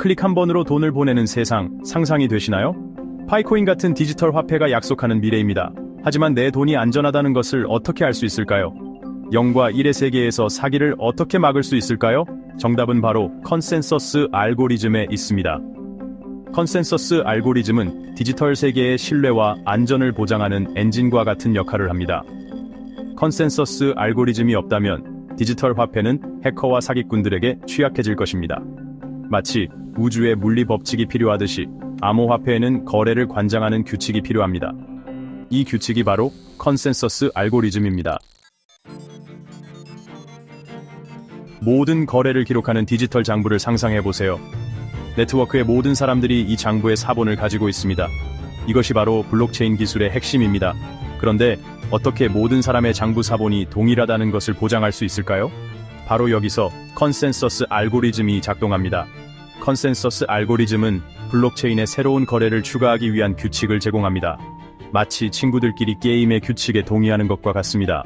클릭 한 번으로 돈을 보내는 세상, 상상이 되시나요? 파이코인 같은 디지털 화폐가 약속하는 미래입니다. 하지만 내 돈이 안전하다는 것을 어떻게 알 수 있을까요? 0과 1의 세계에서 사기를 어떻게 막을 수 있을까요? 정답은 바로 컨센서스 알고리즘에 있습니다. 컨센서스 알고리즘은 디지털 세계의 신뢰와 안전을 보장하는 엔진과 같은 역할을 합니다. 컨센서스 알고리즘이 없다면 디지털 화폐는 해커와 사기꾼들에게 취약해질 것입니다. 마치 우주의 물리 법칙이 필요하듯이 암호화폐에는 거래를 관장하는 규칙이 필요합니다. 이 규칙이 바로 컨센서스 알고리즘입니다. 모든 거래를 기록하는 디지털 장부를 상상해보세요. 네트워크의 모든 사람들이 이 장부의 사본을 가지고 있습니다. 이것이 바로 블록체인 기술의 핵심입니다. 그런데 어떻게 모든 사람의 장부 사본이 동일하다는 것을 보장할 수 있을까요? 바로 여기서 컨센서스 알고리즘이 작동합니다. 컨센서스 알고리즘은 블록체인에 새로운 거래를 추가하기 위한 규칙을 제공합니다. 마치 친구들끼리 게임의 규칙에 동의하는 것과 같습니다.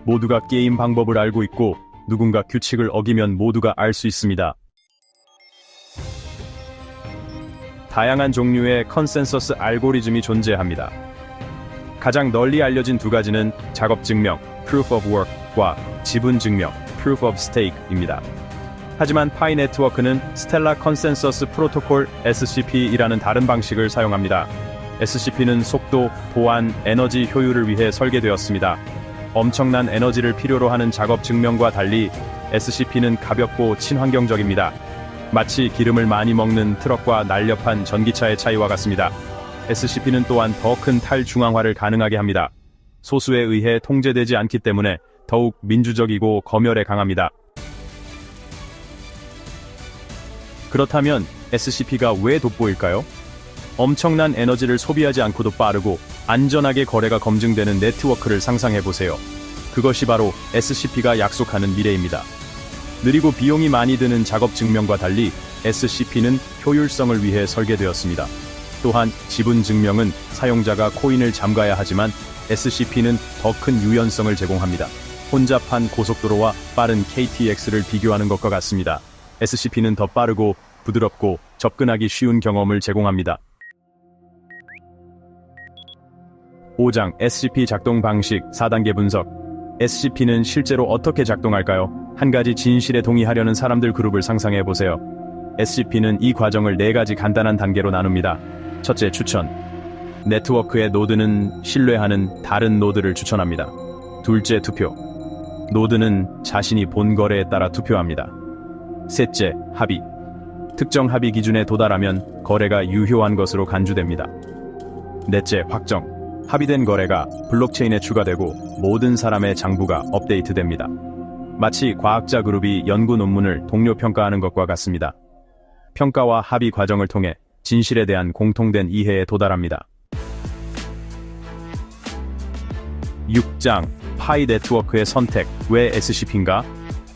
모두가 게임 방법을 알고 있고 누군가 규칙을 어기면 모두가 알 수 있습니다. 다양한 종류의 컨센서스 알고리즘이 존재합니다. 가장 널리 알려진 두 가지는 작업 증명, Proof of Work과 지분 증명, Proof of Stake입니다. 하지만 파이 네트워크는 스텔라 컨센서스 프로토콜 SCP이라는 다른 방식을 사용합니다. SCP는 속도, 보안, 에너지 효율을 위해 설계되었습니다. 엄청난 에너지를 필요로 하는 작업 증명과 달리 SCP는 가볍고 친환경적입니다. 마치 기름을 많이 먹는 트럭과 날렵한 전기차의 차이와 같습니다. SCP는 또한 더 큰 탈중앙화를 가능하게 합니다. 소수에 의해 통제되지 않기 때문에 더욱 민주적이고 검열에 강합니다. 그렇다면 SCP가 왜 돋보일까요? 엄청난 에너지를 소비하지 않고도 빠르고 안전하게 거래가 검증되는 네트워크를 상상해보세요. 그것이 바로 SCP가 약속하는 미래입니다. 느리고 비용이 많이 드는 작업 증명과 달리 SCP는 효율성을 위해 설계되었습니다. 또한 지분 증명은 사용자가 코인을 잠가야 하지만 SCP는 더 큰 유연성을 제공합니다. 혼잡한 고속도로와 빠른 KTX를 비교하는 것과 같습니다. SCP는 더 빠르고 부드럽고 접근하기 쉬운 경험을 제공합니다. 5장 SCP 작동 방식 4단계 분석. SCP는 실제로 어떻게 작동할까요? 한 가지 진실에 동의하려는 사람들 그룹을 상상해보세요. SCP는 이 과정을 4가지 간단한 단계로 나눕니다. 첫째, 추천. 네트워크의 노드는 신뢰하는 다른 노드를 추천합니다. 둘째, 투표. 노드는 자신이 본 거래에 따라 투표합니다. 셋째, 합의. 특정 합의 기준에 도달하면 거래가 유효한 것으로 간주됩니다. 넷째, 확정. 합의된 거래가 블록체인에 추가되고 모든 사람의 장부가 업데이트됩니다. 마치 과학자 그룹이 연구 논문을 동료 평가하는 것과 같습니다. 평가와 합의 과정을 통해 진실에 대한 공통된 이해에 도달합니다. 6장 파이 네트워크의 선택. 왜 SCP인가?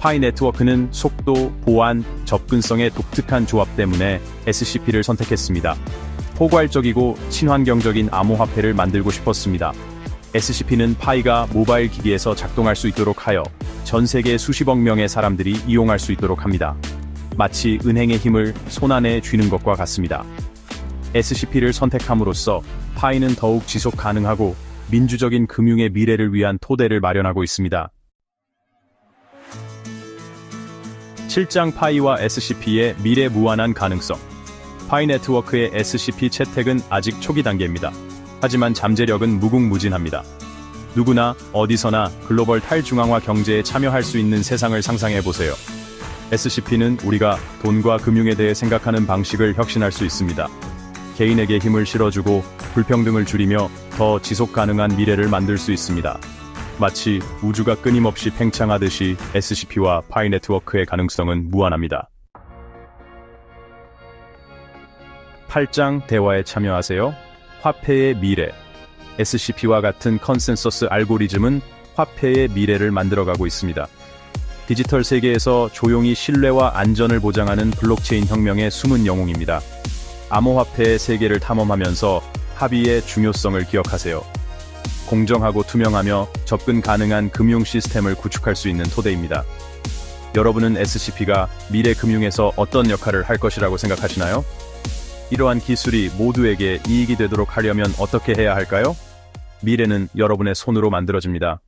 파이 네트워크는 속도, 보안, 접근성의 독특한 조합 때문에 SCP를 선택했습니다. 포괄적이고 친환경적인 암호화폐를 만들고 싶었습니다. SCP는 파이가 모바일 기기에서 작동할 수 있도록 하여 전 세계 수십억 명의 사람들이 이용할 수 있도록 합니다. 마치 은행의 힘을 손안에 쥐는 것과 같습니다. SCP를 선택함으로써 파이는 더욱 지속 가능하고 민주적인 금융의 미래를 위한 토대를 마련하고 있습니다. 7장 파이와 SCP의 미래 무한한 가능성. 파이 네트워크의 SCP 채택은 아직 초기 단계입니다. 하지만 잠재력은 무궁무진합니다. 누구나 어디서나 글로벌 탈중앙화 경제에 참여할 수 있는 세상을 상상해보세요. SCP는 우리가 돈과 금융에 대해 생각하는 방식을 혁신할 수 있습니다. 개인에게 힘을 실어주고 불평등을 줄이며 더 지속 가능한 미래를 만들 수 있습니다. 마치 우주가 끊임없이 팽창하듯이 SCP와 파이 네트워크의 가능성은 무한합니다. 8장 대화에 참여하세요. 화폐의 미래. SCP와 같은 컨센서스 알고리즘은 화폐의 미래를 만들어가고 있습니다. 디지털 세계에서 조용히 신뢰와 안전을 보장하는 블록체인 혁명의 숨은 영웅입니다. 암호화폐의 세계를 탐험하면서 합의의 중요성을 기억하세요. 공정하고 투명하며 접근 가능한 금융 시스템을 구축할 수 있는 토대입니다. 여러분은 SCP가 미래 금융에서 어떤 역할을 할 것이라고 생각하시나요? 이러한 기술이 모두에게 이익이 되도록 하려면 어떻게 해야 할까요? 미래는 여러분의 손으로 만들어집니다.